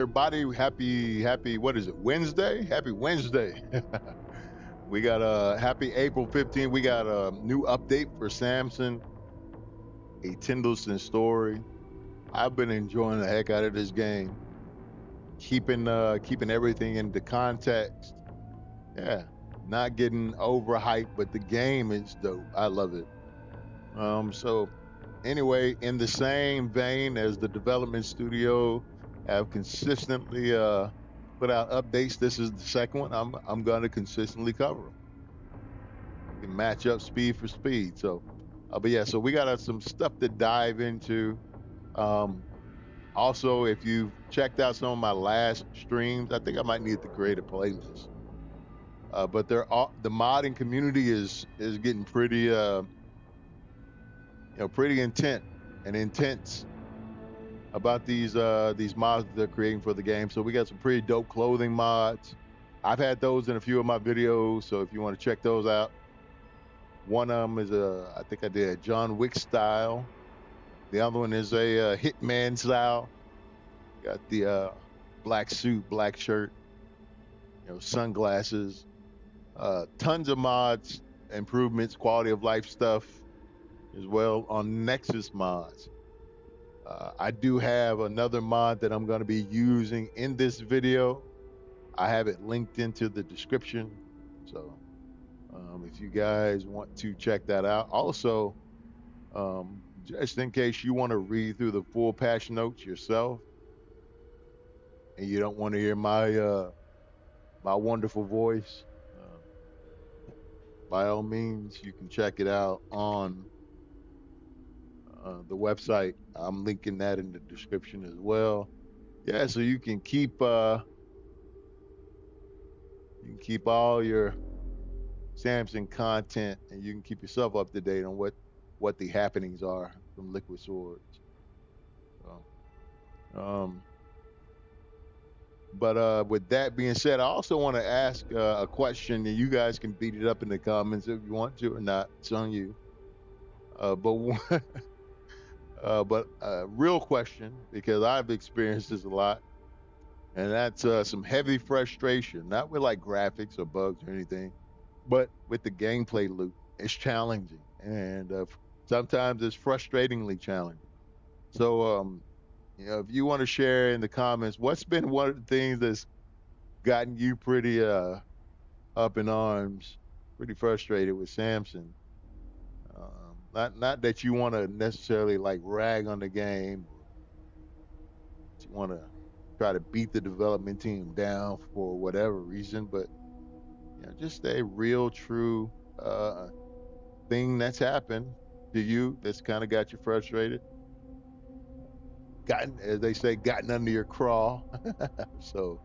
Everybody, happy, what is it, Wednesday? Happy Wednesday. We got a happy April 15th. We got a new update for Samson, a Tindleston story. I've been enjoying the heck out of this game. Keeping everything into context. Yeah, not getting overhyped, but the game is dope. I love it. So anyway, in the same vein as the development studio have consistently put out updates, this is the second one I'm going to consistently cover them. You can match up speed for speed. So, but yeah, so we got some stuff to dive into. Also, if you've checked out some of my last streams, I think I might need to create a playlist. But the modding community is getting pretty pretty intense about these mods that they're creating for the game. So we got some pretty dope clothing mods. I've had those in a few of my videos, so if you want to check those out. One of them is I think I did a John Wick style. The other one is a Hitman style. Got the black suit, black shirt, sunglasses, tons of mods, improvements, quality of life stuff as well on Nexus mods. I do have another mod that I'm going to be using in this video. I have it linked into the description. So if you guys want to check that out. Also, just in case you want to read through the full patch notes yourself and you don't want to hear my my wonderful voice, by all means, you can check it out on the website. I'm linking that in the description as well. Yeah, so you can keep all your Samson content, and you can keep yourself up to date on what the happenings are from Liquid Swords. But with that being said, I also want to ask a question, and you guys can beat it up in the comments if you want to or not. It's on you. But real question, because I've experienced this a lot, and that's some heavy frustration, not with like graphics or bugs or anything, but with the gameplay loop. It's challenging, and sometimes it's frustratingly challenging. So, if you want to share in the comments, what's been one of the things that's gotten you pretty up in arms, pretty frustrated with Samson? Not that you want to necessarily like rag on the game. You want to try to beat the development team down for whatever reason, but just a real, true thing that's happened to you that's kind of got you frustrated. Gotten, as they say, gotten under your craw. So,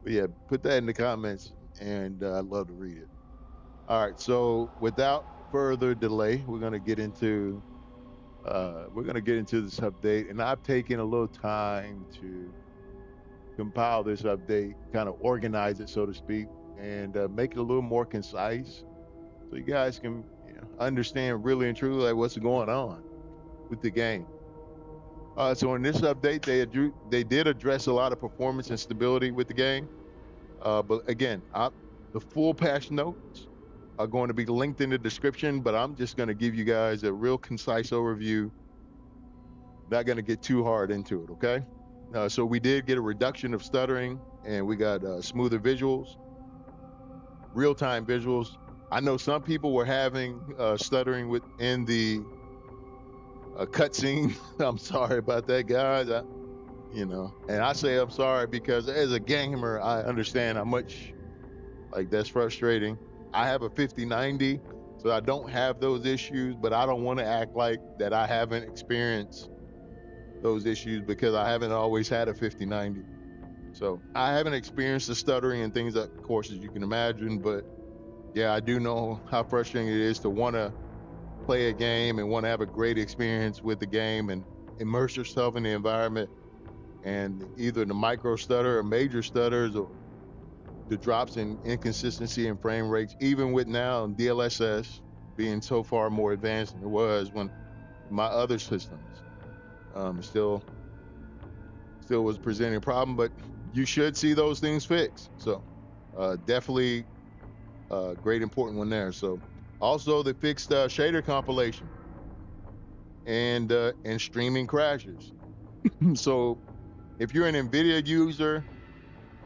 yeah, put that in the comments, and I'd love to read it. All right, so without further delay, we're gonna get into this update, and I've taken a little time to compile this update, kind of organize it, so to speak, and make it a little more concise, so you guys can understand really and truly like what's going on with the game. So in this update, they did address a lot of performance and stability with the game, but again, the full patch notes are going to be linked in the description, but I'm just going to give you guys a real concise overview. Not going to get too hard into it, okay? So we did get a reduction of stuttering, and we got smoother visuals, real-time visuals. I know some people were having stuttering within the cutscene. I'm sorry about that, guys. And I say I'm sorry because as a gamer, I understand how much that's frustrating. I have a 5090, so I don't have those issues, but I don't want to act like that I haven't experienced those issues because I haven't always had a 5090. So I haven't experienced the stuttering and things, of course, as you can imagine, but yeah, I do know how frustrating it is to want to play a game and want to have a great experience with the game and immerse yourself in the environment, and either the micro stutter or major stutters or the drops in inconsistency in frame rates, even with now DLSS being so far more advanced than it was when my other systems still was presenting a problem. But you should see those things fixed. So definitely a great important one there. So also they fixed shader compilation and streaming crashes. So if you're an NVIDIA user,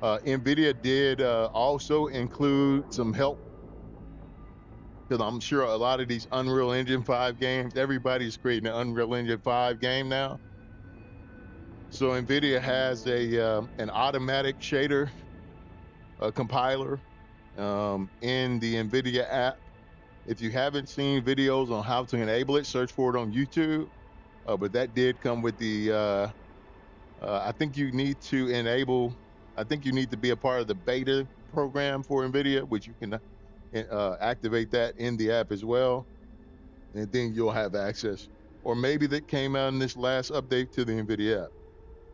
NVIDIA did also include some help, because I'm sure a lot of these Unreal Engine 5 games, everybody's creating an Unreal Engine 5 game now. So NVIDIA has an automatic shader compiler in the NVIDIA app. If you haven't seen videos on how to enable it, search for it on YouTube. But that did come with the, I think you need to enable, I think you need to be a part of the beta program for NVIDIA, which you can activate that in the app as well. And then you'll have access. Or maybe that came out in this last update to the NVIDIA app.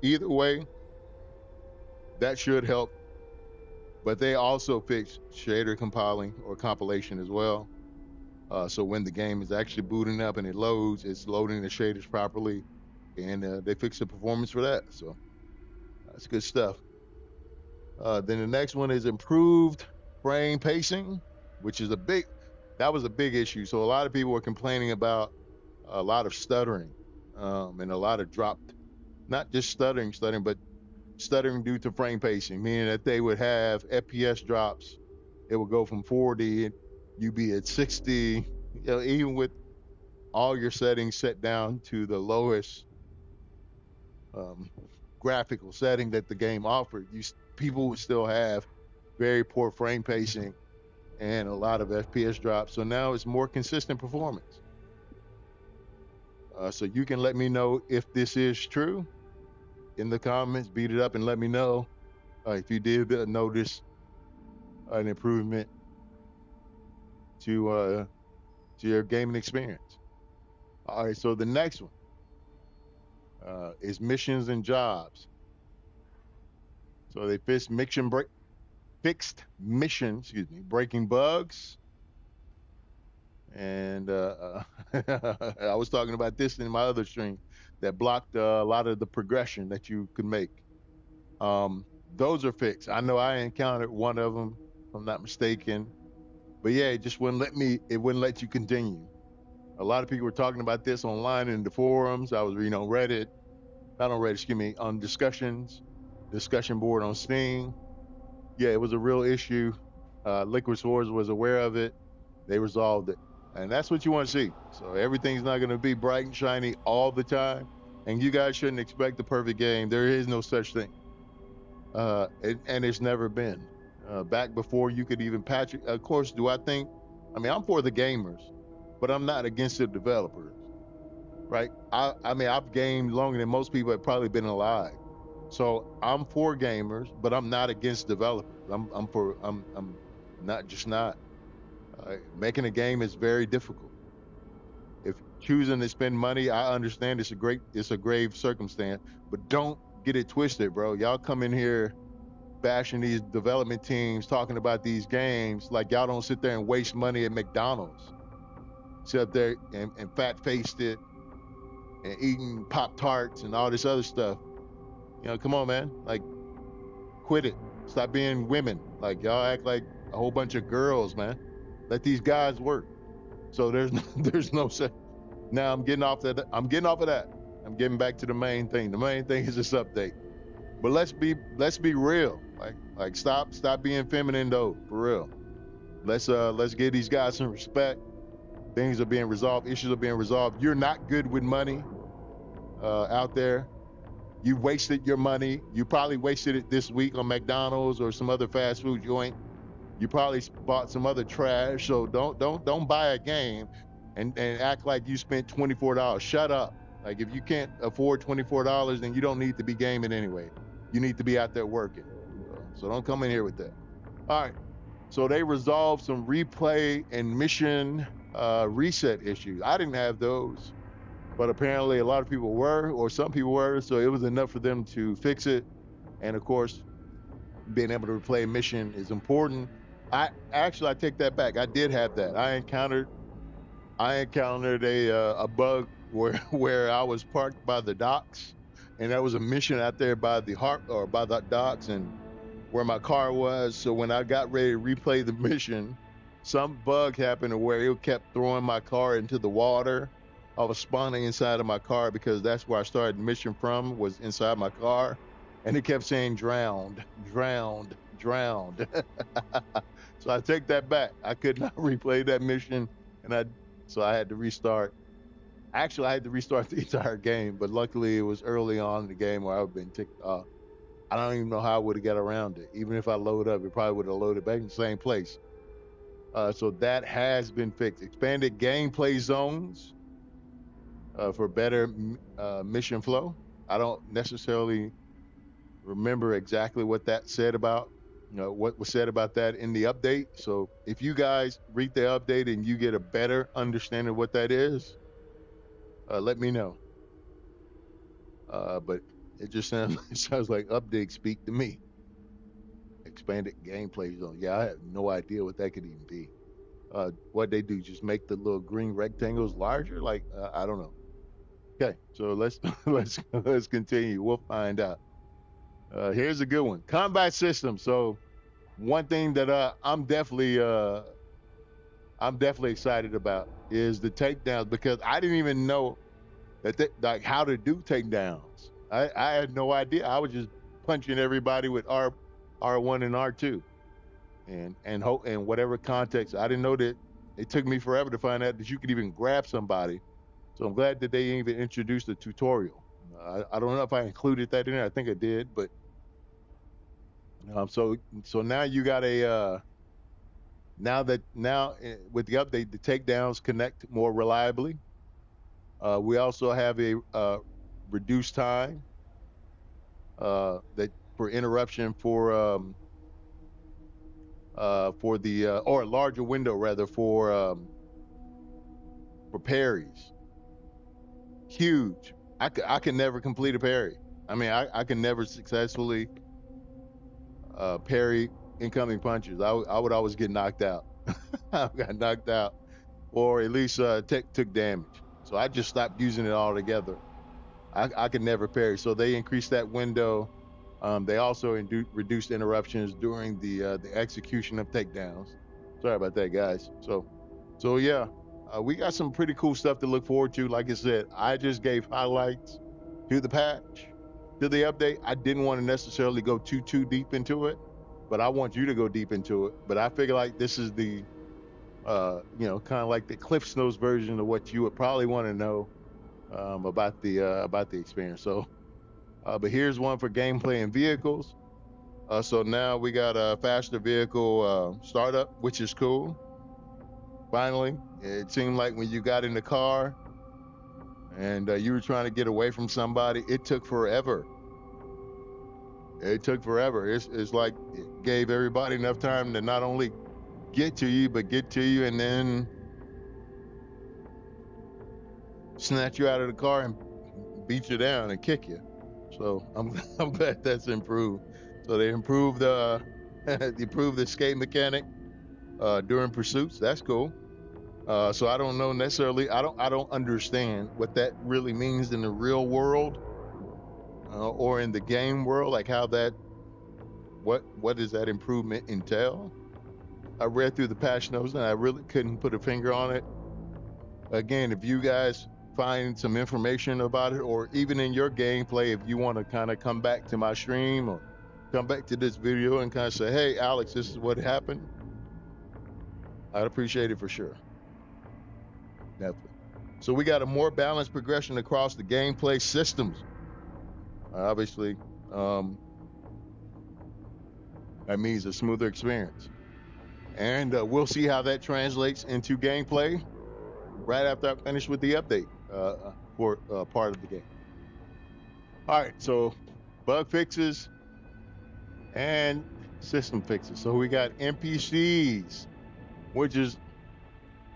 Either way, that should help. But they also fixed shader compiling or compilation as well. So when the game is actually booting up and it loads, it's loading the shaders properly, and they fixed the performance for that. So that's good stuff. Then the next one is improved frame pacing, which is that was a big issue. So a lot of people were complaining about a lot of stuttering and a lot of dropped, not just stuttering, but stuttering due to frame pacing, meaning that they would have FPS drops. It would go from 40, you'd be at 60, even with all your settings set down to the lowest graphical setting that the game offered. People would still have very poor frame pacing and a lot of FPS drops. So now it's more consistent performance. So you can let me know if this is true in the comments. Beat it up and let me know if you did notice an improvement to your gaming experience. All right, so the next one is missions and jobs. So they fixed mission, breaking bugs. And I was talking about this in my other stream that blocked a lot of the progression that you could make. Those are fixed. I know I encountered one of them, if I'm not mistaken. But yeah, it just wouldn't let you continue. A lot of people were talking about this online in the forums. I was reading on Reddit, on discussion board on Steam. Yeah, it was a real issue. Liquid Swords was aware of it. They resolved it. And that's what you want to see. So everything's not going to be bright and shiny all the time. And you guys shouldn't expect the perfect game. There is no such thing. And it's never been. Back before you could even patch it. Of course, I'm for the gamers, but I'm not against the developers, right? I've gamed longer than most people have probably been alive. So I'm for gamers, but I'm not against developers. I'm not. Making a game is very difficult. If choosing to spend money, I understand it's a grave circumstance, but don't get it twisted, bro. Y'all come in here bashing these development teams, talking about these games like y'all don't sit there and waste money at McDonald's. Sit up there and fat-faced it and eating Pop-Tarts and all this other stuff. Come on, man. Like, quit it. Stop being women. Like, y'all act like a whole bunch of girls, man. Let these guys work. So there's no set. Now I'm getting off of that. I'm getting back to the main thing. The main thing is this update. But let's be real. Like stop being feminine though, for real. Let's give these guys some respect. Things are being resolved. Issues are being resolved. You're not good with money out there. You wasted your money. You probably wasted it this week on McDonald's or some other fast food joint. You probably bought some other trash. So don't buy a game and act like you spent $24. Shut up. Like, if you can't afford $24, then you don't need to be gaming anyway. You need to be out there working. So don't come in here with that. All right. So they resolved some replay and mission reset issues. I didn't have those, but apparently a lot of people were, or some people were. So it was enough for them to fix it. And of course, being able to replay a mission is important. I take that back. I did have that. I encountered a bug where I was parked by the docks and there was a mission out there by the by the docks and where my car was. So when I got ready to replay the mission, some bug happened to where it kept throwing my car into the water. I was spawning inside of my car because that's where I started the mission from, was inside my car. And it kept saying drowned, drowned, drowned. So I take that back. I could not replay that mission, so I had to restart. Actually, I had to restart the entire game, but luckily it was early on in the game where I've been ticked off. I don't even know how I would have got around it. Even if I load up, it probably would have loaded back in the same place. So that has been fixed. Expanded gameplay zones for better mission flow. I don't necessarily remember exactly what that said about, what was said about that in the update. So if you guys read the update and you get a better understanding of what that is, let me know. But it just sounds like update speak to me. Expanded gameplay zone. Yeah, I have no idea what that could even be. What they do, just make the little green rectangles larger? Like, I don't know. Okay, so let's continue. We'll find out. Here's a good one. Combat system. So one thing that I'm definitely excited about is the takedowns, because I didn't even know that like how to do takedowns. I had no idea. I was just punching everybody with R1 and R2, and whatever context. I didn't know that. It took me forever to find out that you could even grab somebody. So I'm glad that they even introduced a tutorial. I don't know if I included that in there. I think I did, but so now you got a now with the update, the takedowns connect more reliably. We also have a reduced time that for interruption for the or a larger window rather for parries. Huge. I can never complete a parry. I mean, I can never successfully parry incoming punches. I would always get knocked out. I got knocked out, or at least took damage. So I just stopped using it altogether. I could never parry. So they increased that window. They also reduced interruptions during the execution of takedowns. Sorry about that, guys. So yeah, we got some pretty cool stuff to look forward to. Like I said, I just gave highlights to the patch, to the update. I didn't want to necessarily go too deep into it, but I want you to go deep into it. But I figure like this is the, kind of like the Cliff Notes version of what you would probably want to know about the experience. So, but here's one for gameplay and vehicles. So now we got a faster vehicle startup, which is cool. Finally, it seemed like when you got in the car and you were trying to get away from somebody, it took forever. It took forever. It's like it gave everybody enough time to not only get to you, but get to you and then snatch you out of the car and beat you down and kick you. So I'm glad that's improved. So they improved the escape mechanic during pursuits. That's cool. So I don't know necessarily. I don't understand what that really means in the real world or in the game world. Like how that, what does that improvement entail? I read through the patch notes and I really couldn't put a finger on it. Again, if you guys find some information about it, or even in your gameplay, if you want to kind of come back to my stream or come back to this video and kind of say, hey, Alex, this is what happened, I'd appreciate it for sure. Definitely. So we got a more balanced progression across the gameplay systems. Obviously, that means a smoother experience. And we'll see how that translates into gameplay right after I finish with the update for part of the game. All right, so bug fixes and system fixes. So we got NPCs, which is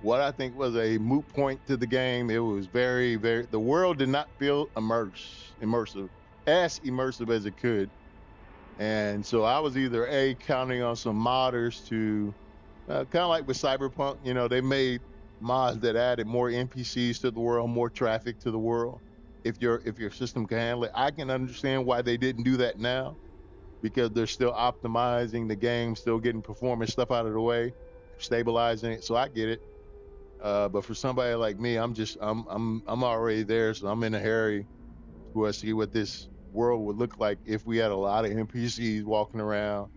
what I think was a moot point to the game. It was very, the world did not feel immersive, as immersive as it could. And so I was either counting on some modders to, kind of like with Cyberpunk, they made mods that added more NPCs to the world, more traffic to the world. if your system can handle it. I can understand why they didn't do that now, because they're still optimizing the game, still getting performance stuff out of the way, stabilizing it. So I get it. But for somebody like me, I'm already there, so I'm in a hurry to see what this world would look like if we had a lot of NPCs walking around.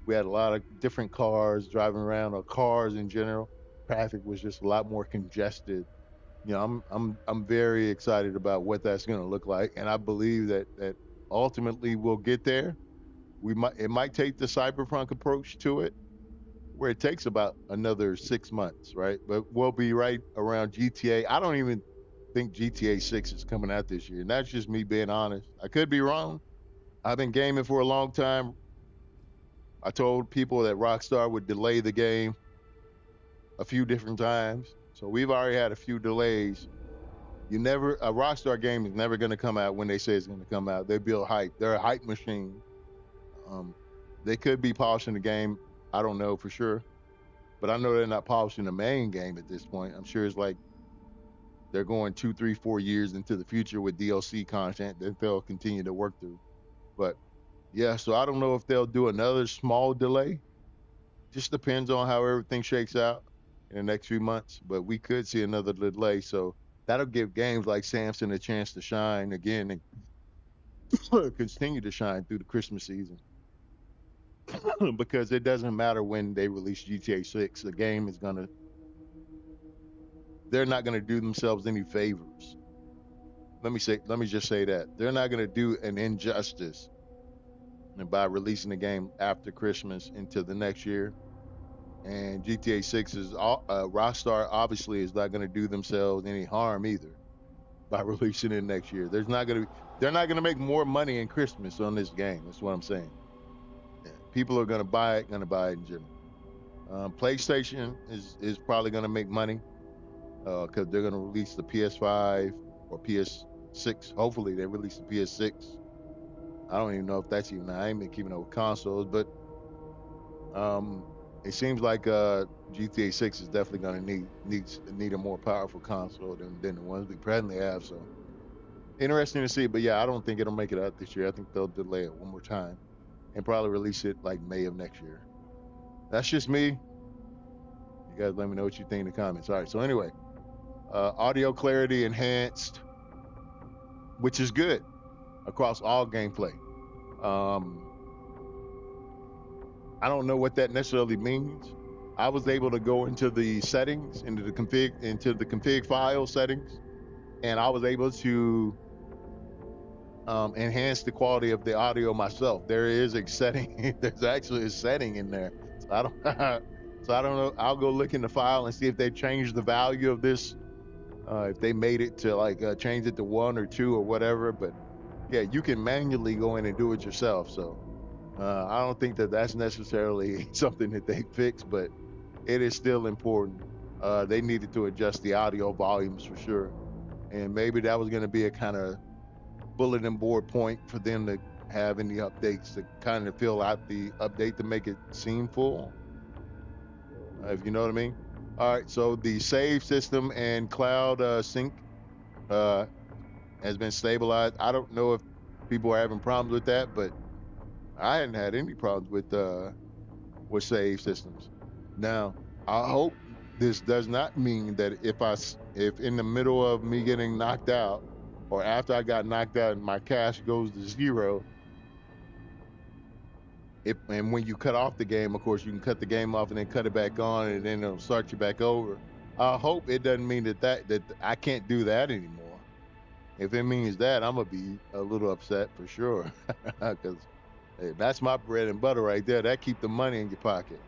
We had a lot of different cars driving around, or cars in general. Traffic was just a lot more congested. I'm very excited about what that's going to look like, and I believe that ultimately we'll get there. It might take the cyberpunk approach to it, where it takes about another 6 months, right? But we'll be right around GTA. I don't even think GTA 6 is coming out this year, and that's just me being honest. I could be wrong. I've been gaming for a long time. I told people that Rockstar would delay the game a few different times, so we've already had a few delays. A Rockstar game is never going to come out when they say it's going to come out. They build hype. They're a hype machine. Um, they could be polishing the game. I don't know for sure, but I know they're not polishing the main game at this point. I'm sure it's like they're going 2, 3, 4 years into the future with DLC content that they'll continue to work through. But yeah, so I don't know if they'll do another small delay. Just depends on how everything shakes out in the next few months. But we could see another delay. So that'll give games like Samson a chance to shine again and continue to shine through the Christmas season. Because it doesn't matter when they release GTA 6, the game is they're not gonna do themselves any favors. Let me just say that. They're not gonna do an injustice by releasing the game after Christmas into the next year. And GTA 6 is Rockstar obviously is not gonna do themselves any harm either by releasing it next year. They're not gonna make more money in Christmas on this game. That's what I'm saying. People are gonna buy it in general. PlayStation is probably gonna make money because they're gonna release the PS5 or PS6. Hopefully they release the PS6. I don't even know if that's even. I ain't been keeping up with consoles, but it seems like GTA 6 is definitely gonna need a more powerful console than the ones we presently have. So interesting to see. But yeah, I don't think it'll make it out this year. I think they'll delay it one more time and probably release it like May of next year. That's just me. You guys let me know what you think in the comments. All right, so anyway, audio clarity enhanced, which is good across all gameplay. I don't know what that necessarily means. I was able to go into the settings, into the config file settings, and I was able to enhance the quality of the audio myself. There is a setting. There's actually a setting in there. So I don't. So I don't know. I'll go look in the file and see if they changed the value of this. If they made it to like change it to 1 or 2 or whatever. But yeah, you can manually go in and do it yourself. So I don't think that that's necessarily something that they fix, but it is still important. They needed to adjust the audio volumes for sure, and maybe that was going to be a kind of bulletin board point for them to have in the updates to kind of fill out the update to make it seem full, if you know what I mean. All right, so the save system and cloud sync has been stabilized. I don't know if people are having problems with that, but I hadn't had any problems with save systems. Now, I hope this does not mean that if in the middle of me getting knocked out, or after I got knocked out and my cash goes to 0, and when you cut off the game, of course, you can cut the game off and then cut it back on, and then it'll start you back over. I hope it doesn't mean that I can't do that anymore. If it means that, I'm gonna be a little upset for sure, because hey, that's my bread and butter right there. That keep the money in your pocket.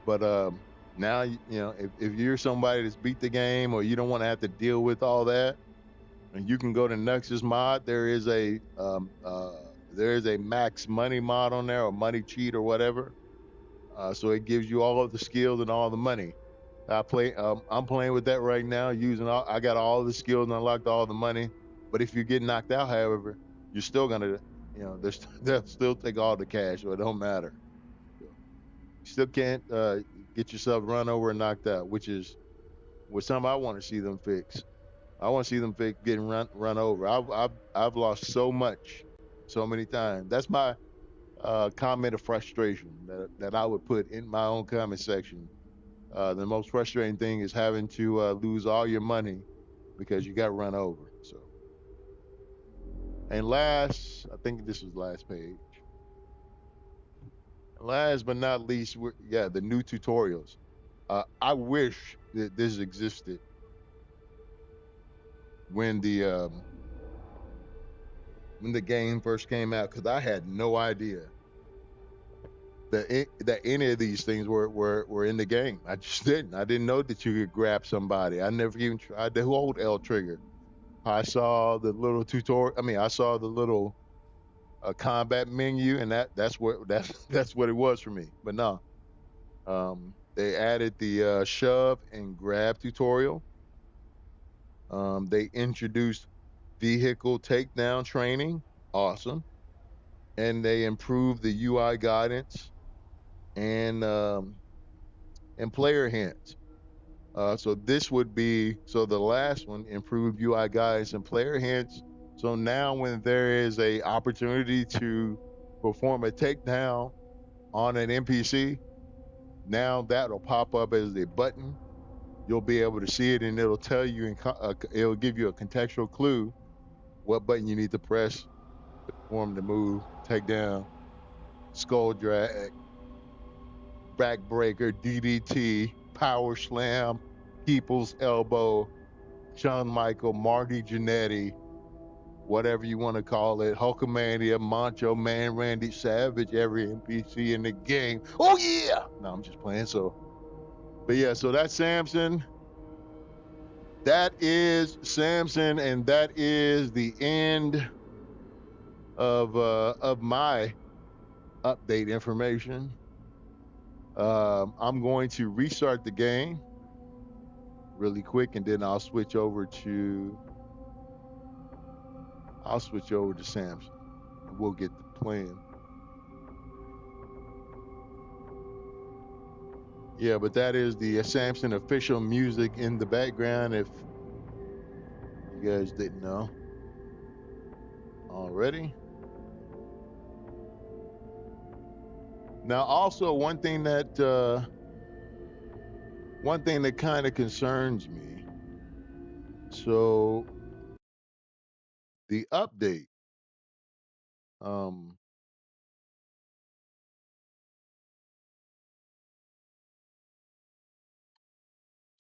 But now, if you're somebody that's beat the game, or you don't want to have to deal with all that, and you can go to Nexus Mod. There is a max money mod on there, or money cheat or whatever. So it gives you all of the skills and all the money. I'm playing with that right now. I got all the skills and unlocked all the money. But if you get knocked out, however, you're still gonna, they'll still take all the cash, so it don't matter. You still can't get yourself run over and knocked out, which is what something I want to see them fix. I want to see them getting run over. I've lost so much, so many times. That's my comment of frustration that I would put in my own comment section. The most frustrating thing is having to lose all your money because you got run over. So, and last, I think this is last page. Last but not least, the new tutorials. I wish that this existed when the game first came out, because I had no idea that any of these things were in the game. I just didn't. I didn't know that you could grab somebody. I never even tried to hold L trigger. I saw the little tutorial. I mean, I saw the little combat menu, and that's what that's what it was for me. But no, they added the shove and grab tutorial. They introduced vehicle takedown training. Awesome. And they improved the UI guidance and player hints. So this would be the last one, improved UI guidance and player hints. So now when there is a opportunity to perform a takedown on an NPC, now that'll pop up as a button. You'll be able to see it, and it'll tell you, it'll give you a contextual clue what button you need to press to perform the move, takedown, skull drag, backbreaker, DDT, power slam, people's elbow, Shawn Michael, Marty Jannetty, whatever you want to call it, Hulkamania, Macho Man, Randy Savage, every NPC in the game. Oh yeah! No, I'm just playing. But yeah, so that's Samson. That is Samson, and that is the end of my update information. I'm going to restart the game really quick, and then I'll switch over to Samson, and we'll get the plan. Yeah, but that is the Samson official music in the background, if you guys didn't know already. Now, also one thing that kind of concerns me. So the update, so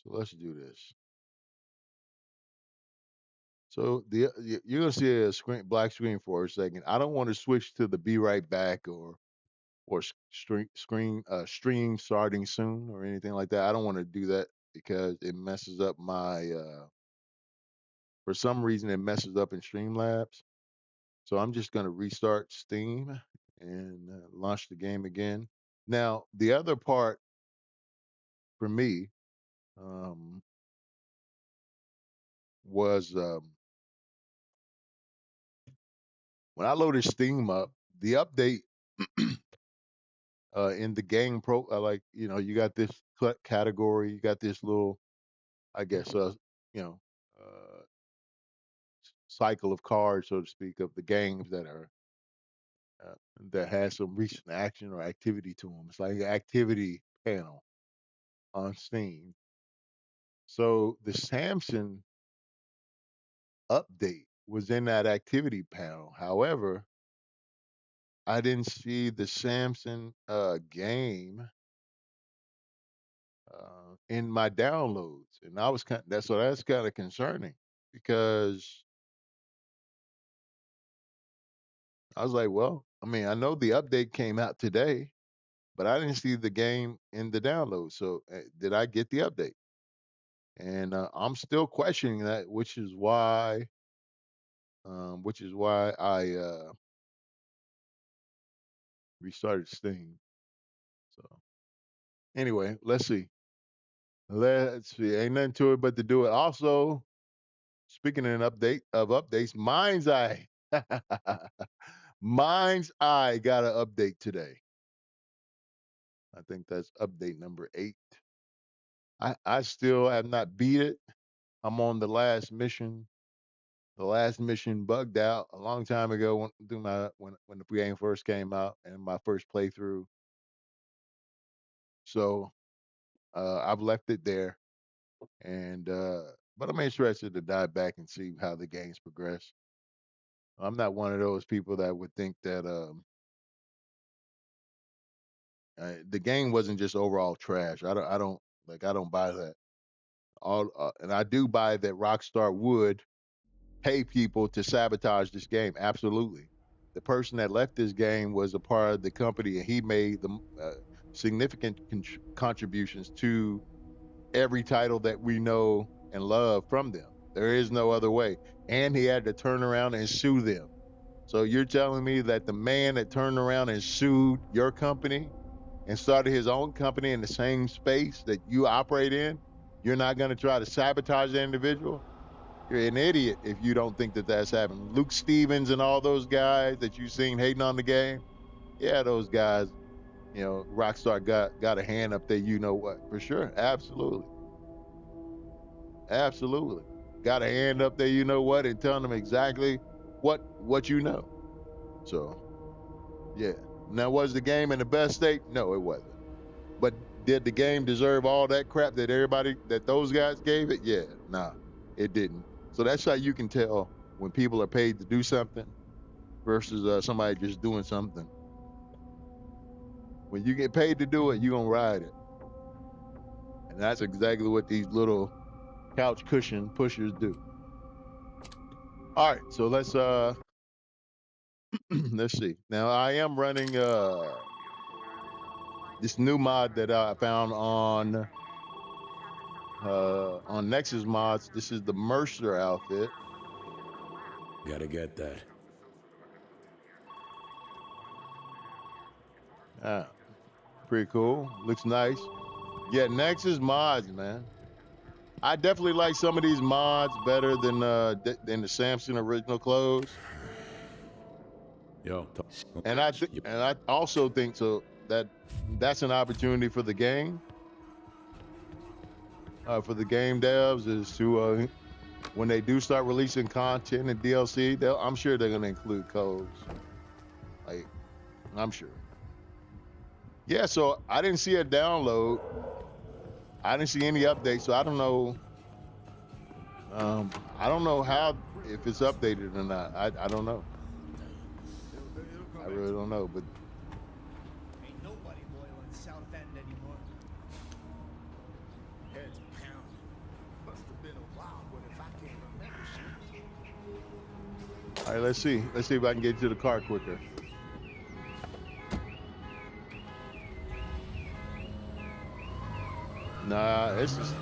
let's do this. So you're gonna see a black screen for a second. I don't want to switch to the be right back or stream starting soon or anything like that. I don't want to do that because it messes up my for some reason it messes up in Streamlabs. So I'm just going to restart Steam and launch the game again. Now, the other part for me was when I loaded Steam up, the update in the game pro, like, you got this category, you got this little, I guess, you know, uh, cycle of cards, so to speak, of the games that are uh, that has some recent action or activity to them. It's like an activity panel on Steam. So the Samson update was in that activity panel. However, I didn't see the Samson game in my downloads, and I was that's kind of concerning because I was like, well, I mean, I know the update came out today, but I didn't see the game in the download. So did I get the update? And I'm still questioning that, which is why I restarted Steam. So anyway, let's see. Let's see. Ain't nothing to it but to do it. Also, speaking of updates, Mind's Eye. Mind's Eye got an update today. I think that's update number 8. I still have not beat it. I'm on the last mission. The last mission bugged out a long time ago when the game first came out and my first playthrough. So I've left it there, and but I'm interested to dive back and see how the game's progress. I'm not one of those people that would think that the game wasn't just overall trash. I don't buy that. And I do buy that Rockstar would pay people to sabotage this game. Absolutely. The person that left this game was a part of the company, and he made the significant contributions to every title that we know and love from them. There is no other way. And he had to turn around and sue them. So you're telling me that the man that turned around and sued your company and started his own company in the same space that you operate in, you're not going to try to sabotage the individual? You're an idiot if you don't think that that's happening. Luke Stevens and all those guys that you've seen hating on the game, yeah, those guys, you know, Rockstar got a hand up there, you know what, for sure. Absolutely. Absolutely. Got a hand up there, you know what, and telling them exactly what you know. So, yeah. Now, was the game in the best state? No, it wasn't. But did the game deserve all that crap that those guys gave it? Yeah, nah, it didn't. So that's how you can tell when people are paid to do something versus somebody just doing something. When you get paid to do it, you're going to ride it. And that's exactly what these little couch cushion pushers do. All right, so let's let's see. Now I am running this new mod that I found on Nexus Mods. This is the Mercer outfit. Gotta get that. Pretty cool. Looks nice. Yeah, Nexus Mods, man. I definitely like some of these mods better than the Samson original clothes. Yo, and I also think so that's an opportunity for the game, for the game devs, is to when they do start releasing content and DLC, I'm sure they're gonna include codes. Like, I'm sure. Yeah, so I didn't see a download. I didn't see any updates, so I don't know. I don't know if it's updated or not. I don't know. I really don't know, but ain't nobody loyal in South End anymore. Heads pound. Must have been a while, but if I can't remember shit. All right, let's see. Let's see if I can get to the car quicker. Nah, it's just,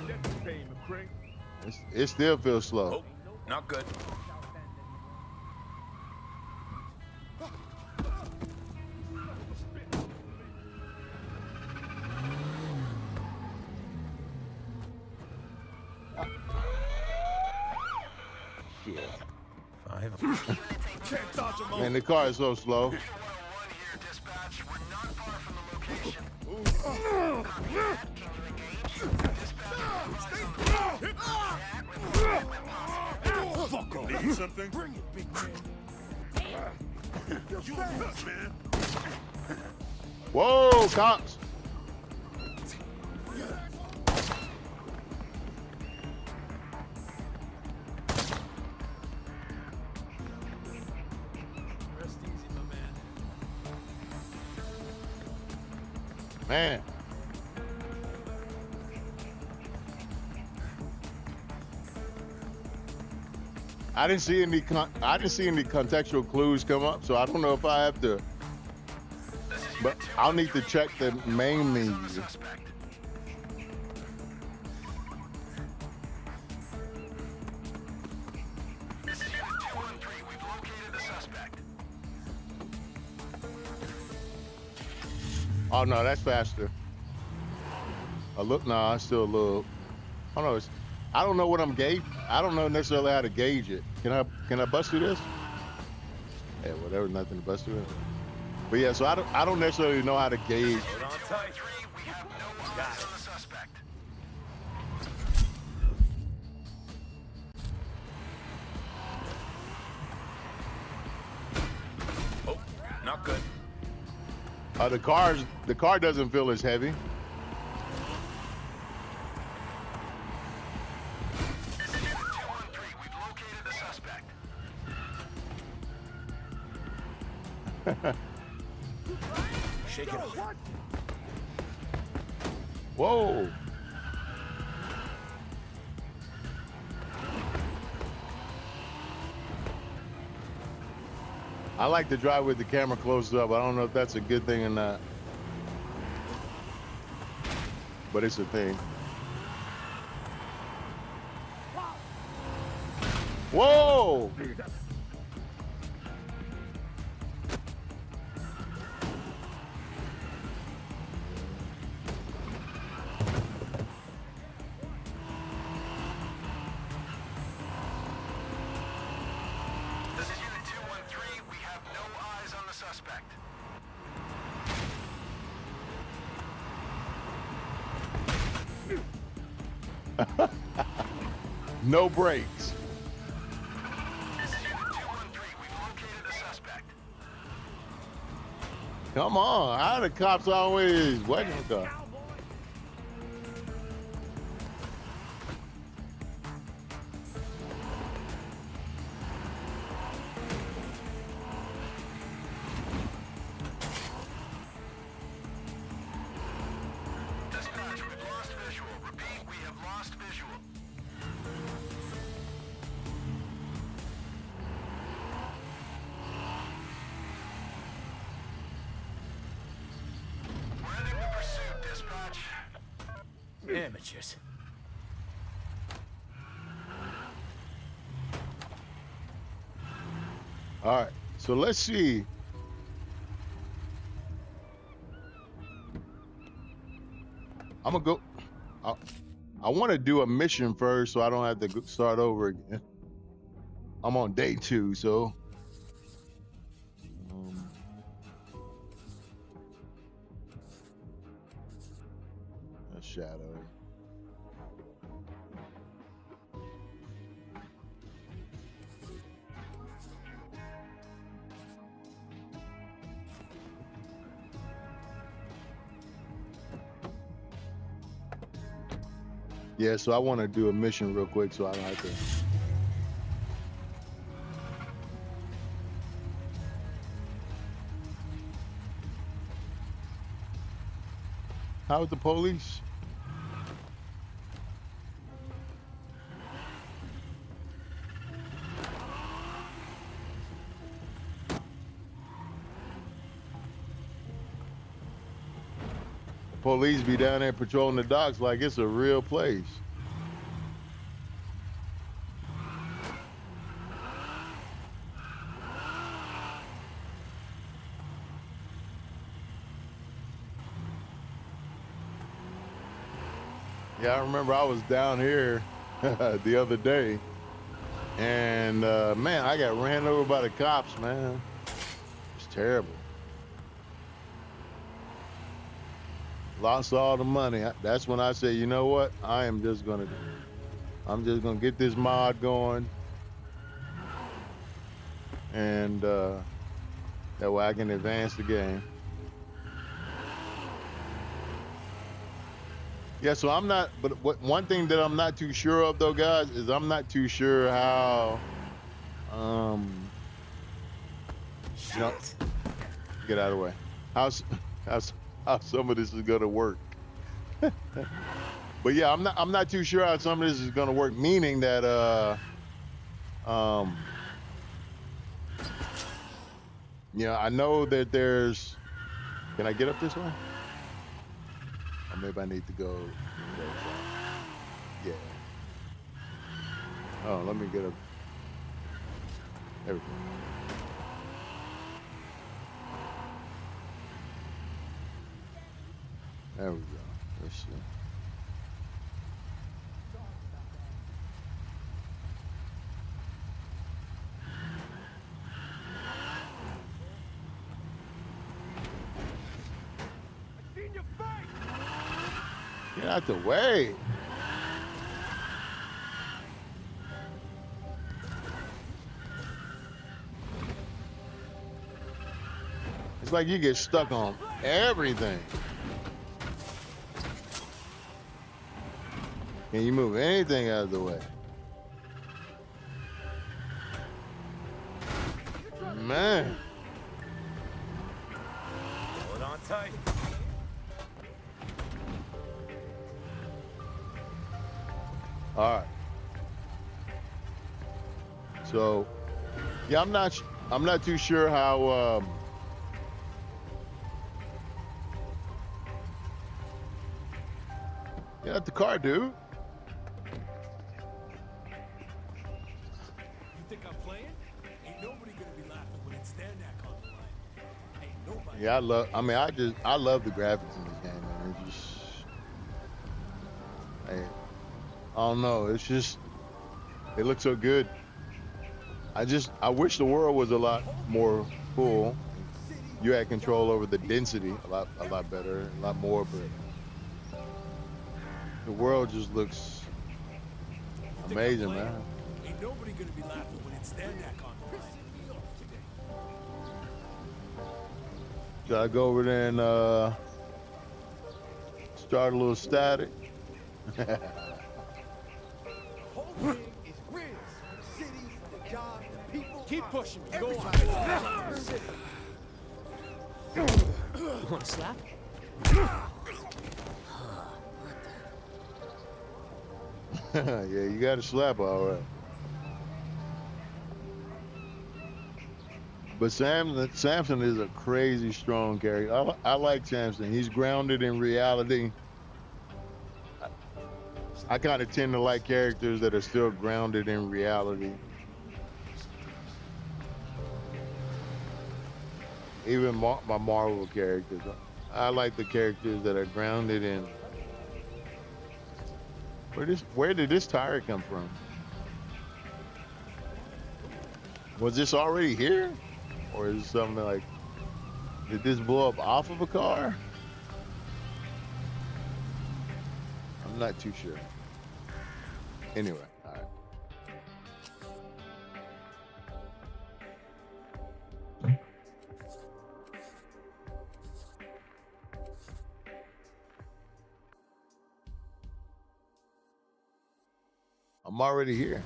it still feels slow. Oh, not good. Man, the car is so slow. Need something? Bring it, big man. You man. Whoa, cops! Rest easy, my man. Man. I didn't see any contextual clues come up, so I don't know if I have to. But I'll need to check the main menu. Oh no, that's faster. Nah, it's still a little. Oh no, I don't know what I'm gauging. I don't know necessarily how to gauge it. Can I bust through this? Yeah, whatever, nothing to bust through it. But yeah, so I don't necessarily know how to gauge. Hold on tight. We have no one on the suspect. Not good. The car doesn't feel as heavy. This is Unit 213. We've located the suspect. Shake it off. Whoa. I like to drive with the camera closed up. I don't know if that's a good thing or not, but it's a thing. Whoa! This is Unit 213. We have no eyes on the suspect. No brakes. This is Unit 213. We've located the suspect. Come on, how the cops always waiting for us? Dispatch, we've lost visual. Repeat, we have lost visual. We're ending the pursuit, dispatch. Amateurs. All right, so let's see. I'm gonna go. I want to do a mission first, so I don't have to start over again. I'm on day 2, so. A shadow. Yeah, so I want to do a mission real quick, so I don't have to. How's the police? Police be down there patrolling the docks like it's a real place. Yeah, I remember I was down here the other day, and man, I got ran over by the cops, man. It's terrible. Lost all the money. That's when I say, you know what? I'm just gonna get this mod going, and that way I can advance the game. Yeah, so I'm not, but one thing that I'm not too sure of though, guys, is I'm not too sure how, you know, get out of the way. How some of this is gonna work. But yeah, I'm not too sure how some of this is gonna work, meaning that, yeah, I know that there's, can I get up this way? Or maybe I need to go. Yeah. Oh, let me get up. There we go. There we go. Let's see. Get out the way. It's like you get stuck on everything. Can you move anything out of the way? Man. Hold on tight. All right. So, yeah, I'm not too sure how get out the car, dude. You think I'm playing? Ain't nobody gonna be laughing when it's their neck on the line. Ain't nobody. Yeah, I love the graphics in this game, man. It's just, I don't know. It's just, it looks so good. I wish the world was a lot more full. You had control over the density a lot better, a lot more, but the world just looks amazing, man. Ain't nobody gonna be laughing when it's their neck on the line. Should I go over there and start a little static? Whole thing is Riz. The cities, the jobs, the people. Keep pushing me. Go on. Want to slap? Yeah, you got to slap, all right. But Samson is a crazy strong character. I like Samson. He's grounded in reality. I kind of tend to like characters that are still grounded in reality. Even my Marvel characters. I like the characters that are grounded in. Where did this tire come from? Was this already here? Or is it something like, did this blow up off of a car? I'm not too sure. Anyway, all right. I'm already here.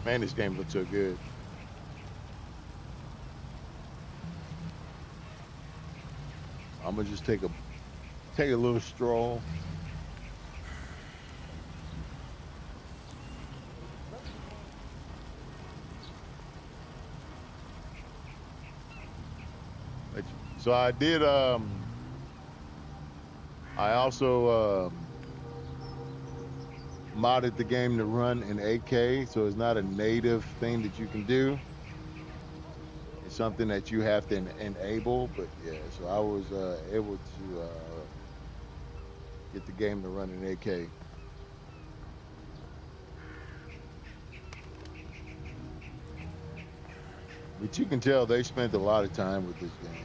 Man, this game looks so good. I'm gonna just take a little stroll. So I did I also modded the game to run in 8K, so it's not a native thing that you can do. It's something that you have to enable, but yeah, so I was able to get the game to run in 8K. But you can tell they spent a lot of time with this game.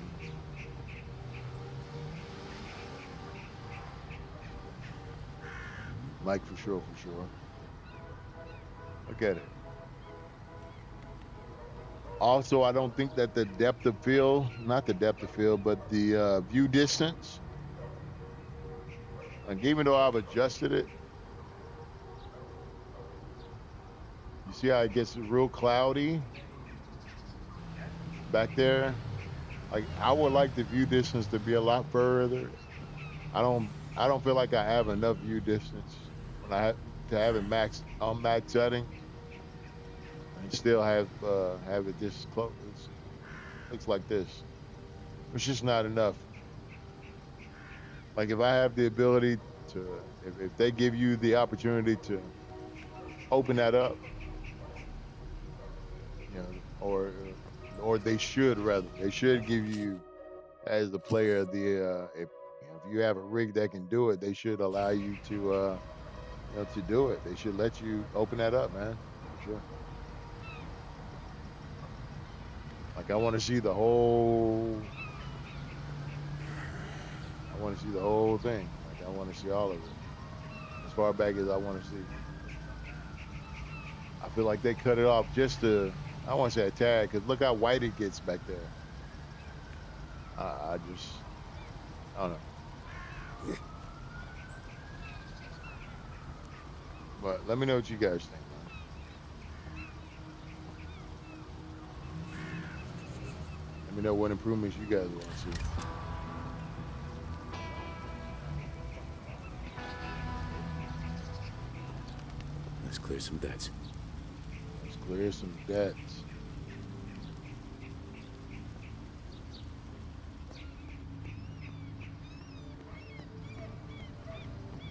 Like for sure. Look at it. Also, I don't think that the depth of field, not the depth of field, but the view distance, like even though I've adjusted it, you see how it gets real cloudy back there? Like I would like the view distance to be a lot further. I don't feel like I have enough view distance when I have to have it max setting and still have it this close. Looks like this. It's just not enough. Like if I have the ability to, if they give you the opportunity to open that up, you know, or they should give you, as the player, the if you have a rig that can do it, they should allow you to to do it. They should let you open that up, man. For sure. Like I want to see the whole thing. Like I want to see all of it. As far back as I want to see. feel like they cut it off just to, I want to say a tag, because look how white it gets back there. I don't know. But let me know what you guys think, man. Let me know what improvements you guys want to see. Let's clear some debts. Let's clear some debts.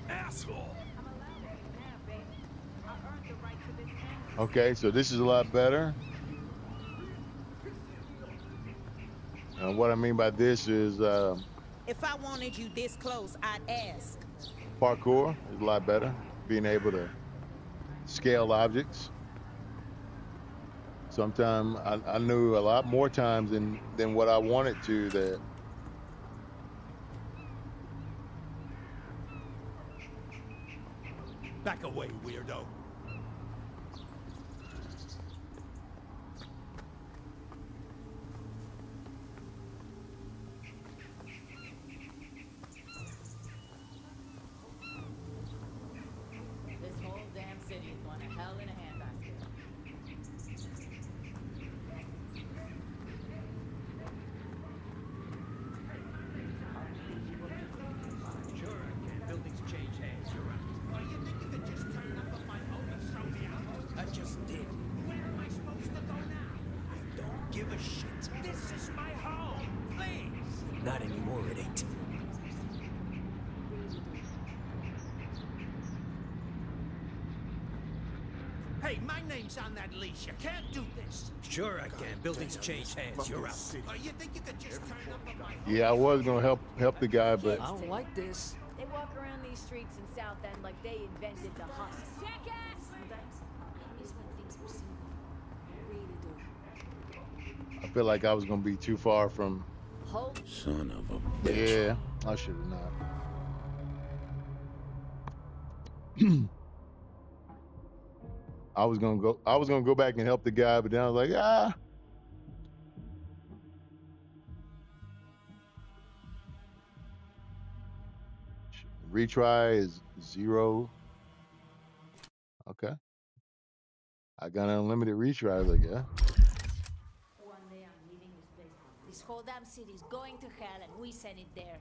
Asshole. Okay, so this is a lot better. And what I mean by this is If I wanted you this close, I'd ask. parkour is a lot better. Being able to scale objects. Sometimes I knew a lot more times than what I wanted to that. Back away, weirdo. This whole damn city is going to hell in a handbasket. Sure, buildings change hands. You're right. Oh, you think you could just turn up on my home and throw me out? I just did. Where am I supposed to go now? I don't give a shit. This is my home. Please. Not anymore, it ain't. Hey, my name's on that leash. You can't do this. Sure I can. Buildings change hands. You're out. Oh, you think you could just turn up on my home? Yeah, I was gonna help the guy, but I don't like this. They walk around these streets in South End like they invented the hunt. Jackass! Sometimes it is when things were simple. Really do. I feel like I was gonna be too far from. Hold. Son of a bitch. Yeah, I should have not. I was gonna go back and help the guy, but then I was like, retry is 0. Okay. I got an unlimited retry. I was like, yeah. One day I'm leaving this place. This whole damn city's going to hell and we sent it there.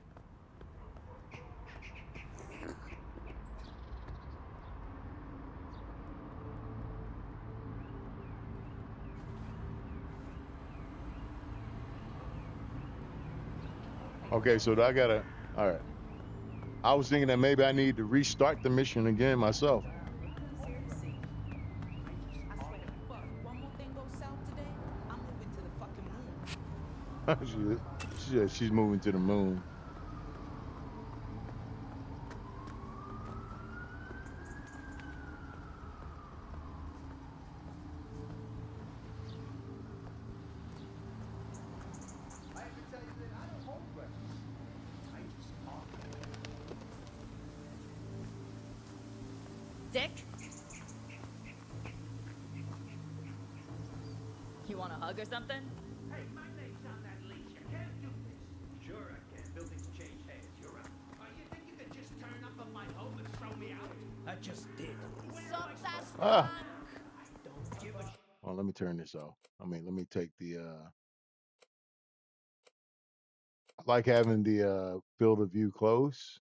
Okay, so I gotta. All right. I was thinking that maybe I need to restart the mission again myself. Seriously. I swear to fuck, one more thing goes south today, I'm moving to the fucking moon. she said she's moving to the moon. Dick? You want a hug or something? Hey, my name's on that leash. You can't do this. Sure I can. Buildings change hands. You're out. Oh, you think you could just turn up on my home and throw me out? I just did. Suck that Ah. skunk. Don't give a Well, let me turn this off. I mean, let me take the. I like having the field of view close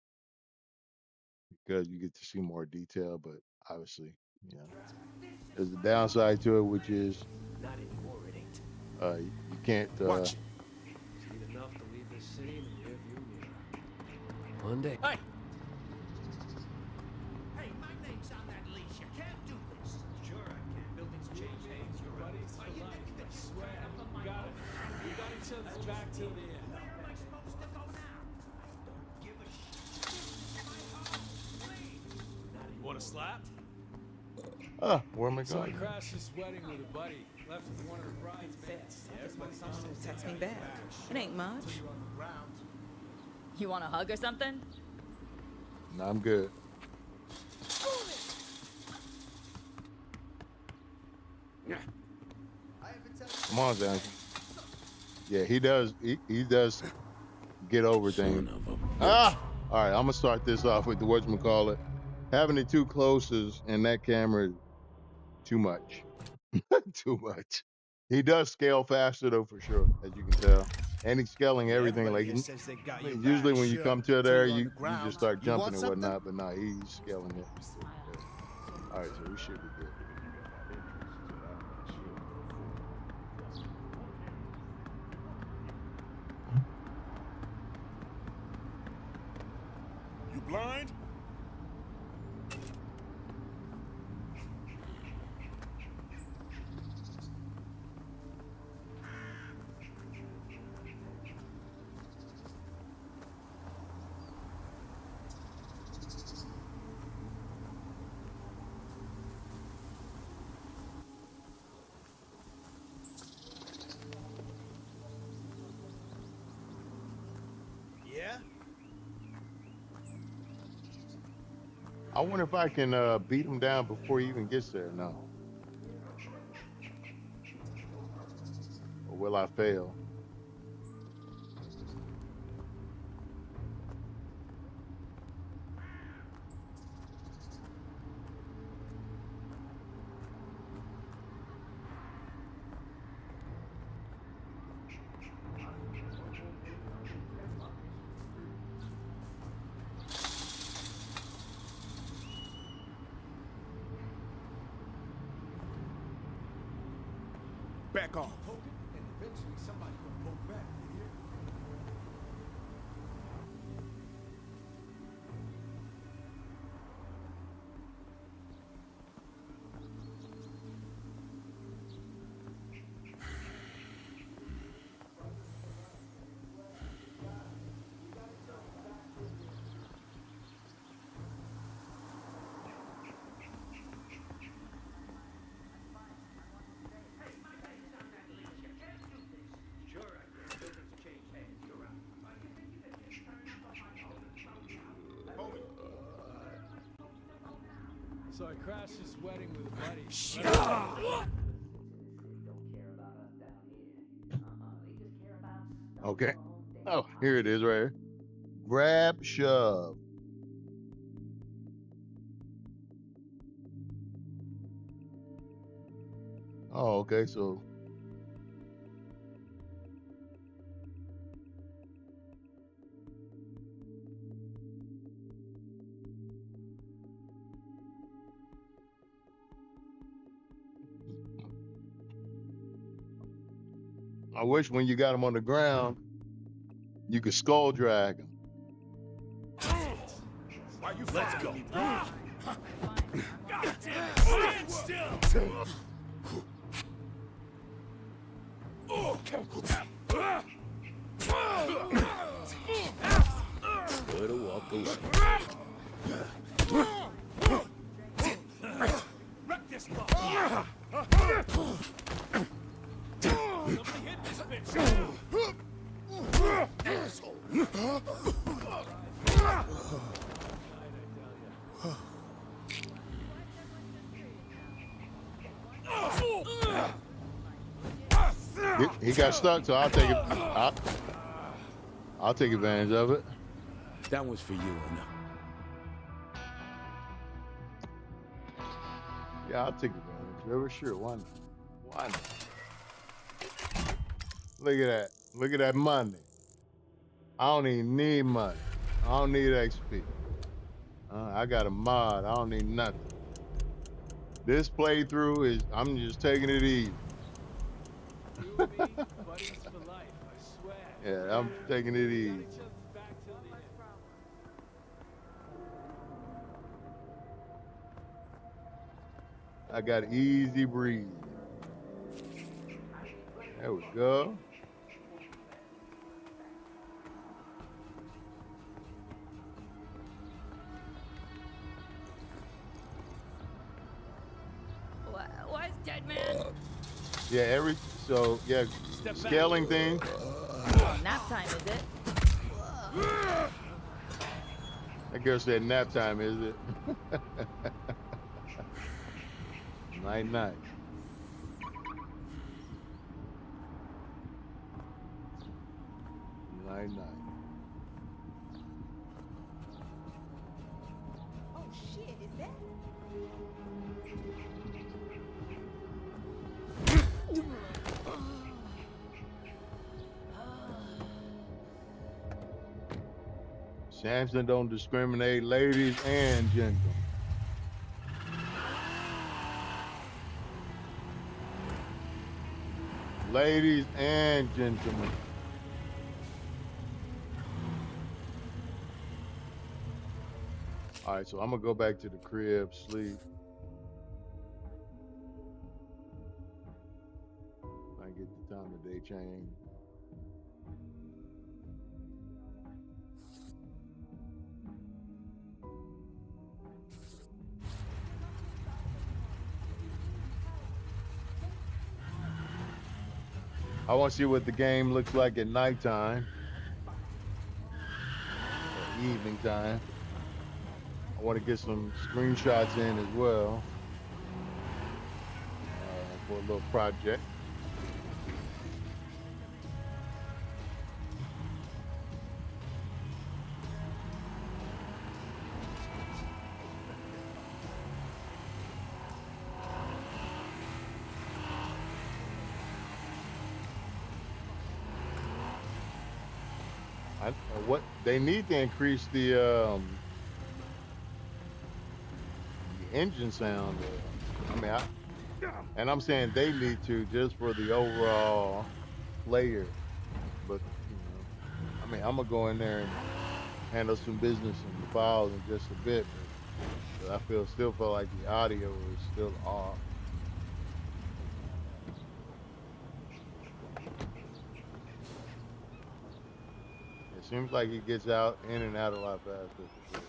because you get to see more detail, but obviously, you know, there's a downside to it, which is Not anymore, it ain't. you can't. Watch. Seen enough to leave this city in the rearview mirror. One day. Hey! Hey, my name's on that leash. You can't do this. Sure I can. Buildings change hands. You're right. Oh, you think you could just turn up on my home? We got each other's back till the end. Where am I supposed to go now? I don't give a shit. My home, please. You want a slap? Where am I So I going? crashed this wedding with a buddy. Left with one of the bridesmaids. Text me back. It ain't much. You want a hug or something? No, I'm good. Come on, Samson. Yeah, he does. He does get over things. Ah! All right, I'm gonna start this off with the whatchamacallit. Having it too close is in that camera is too much. Too much. He does scale faster though, for sure, as you can tell. And he's scaling everything. Like usually when you come to there, you just start jumping and whatnot, but nah, he's scaling it. All right, so we should be good. You blind? Yeah? I wonder if I can beat him down before he even gets there. No. Or will I fail? Back off. Poke it, and eventually somebody gonna poke back, you hear? So I crashed this wedding with a buddy. Okay. Oh, here it is right here. Grab, shove. Oh, okay, so. I wish when you got him on the ground, you could skull drag him. Why you Let's go. God damn it! Stand still! Good to walk away. Wreck this fuck! Somebody hit this bitch! Asshole! He got stuck, so I'll take it. I'll take advantage of it. That one's for you, Anna. Yeah, I'll take advantage of it. Sure, why not? Why not? Look at that. Look at that money. I don't even need money. I don't need XP. I got a mod. I don't need nothing. This playthrough is, I'm just taking it easy. You and me, buddies for life, I swear. Yeah, I'm taking it We easy. got each other's back till the end. I got easy breeze. There we go. Why is dead man? Yeah, so yeah, scaling thing. Nap time, is it? That girl said nap time, is it? Night night. Night night. Oh shit, is that? Samson don't discriminate, ladies and gentlemen. Ladies and gentlemen. All right, so I'm gonna go back to the crib, sleep. I get the time of day change. I want to see what the game looks like at nighttime or evening time. I want to get some screenshots in as well for a little project. What they need to increase the engine sound. I mean, and I'm saying they need to just for the overall player. But you know, I mean, I'm gonna go in there and handle some business in the files in just a bit. But I still feel like the audio is still off. It seems like it gets out in and out a lot faster for sure.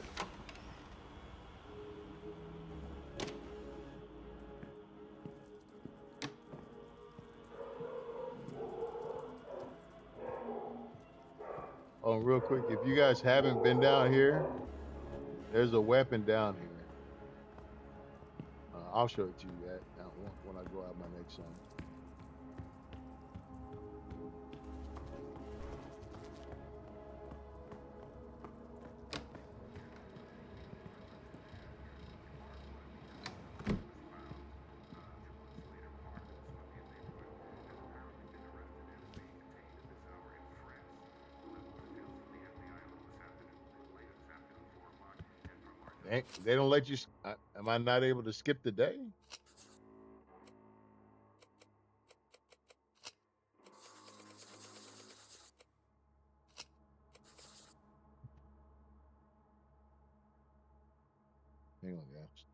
Oh, real quick, if you guys haven't been down here, there's a weapon down here. I'll show it to you when I go out my next zone. They don't let you. Am I not able to skip the day? Hang on, guys.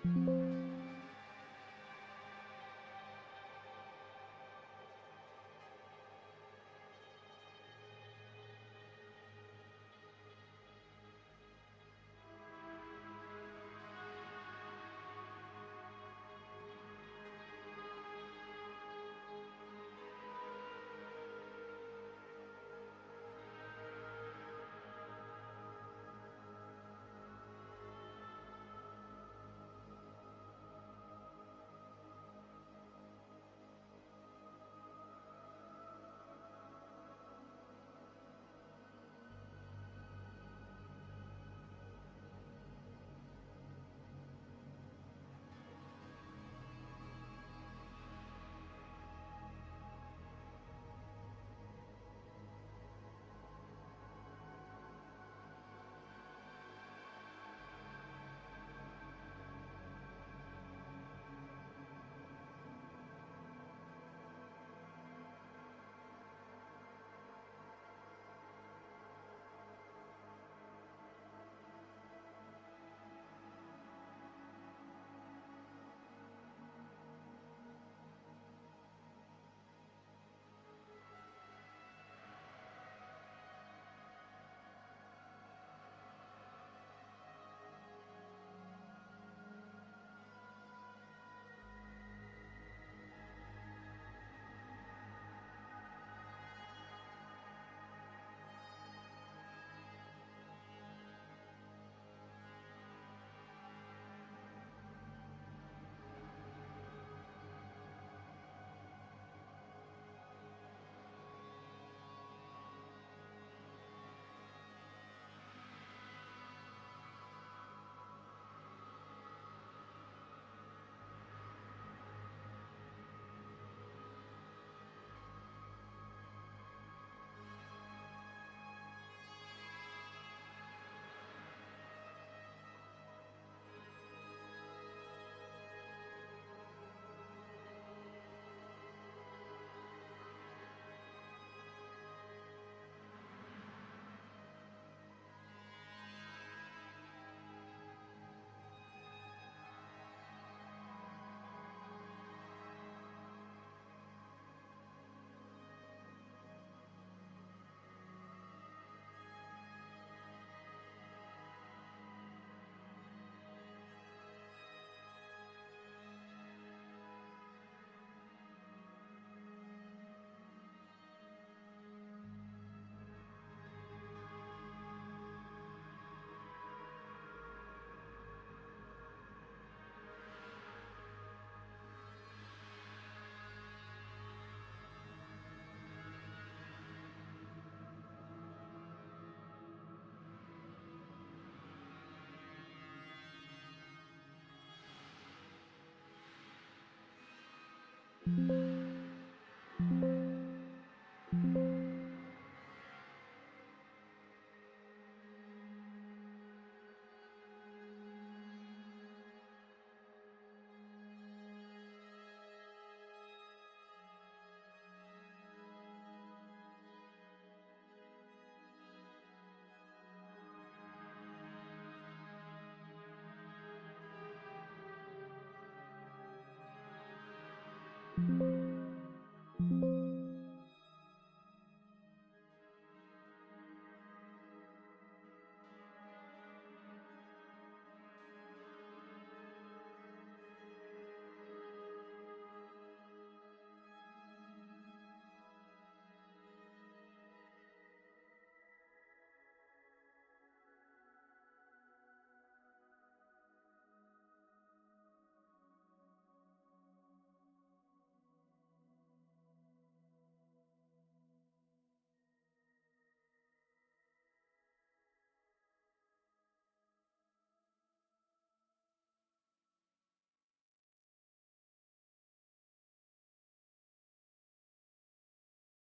you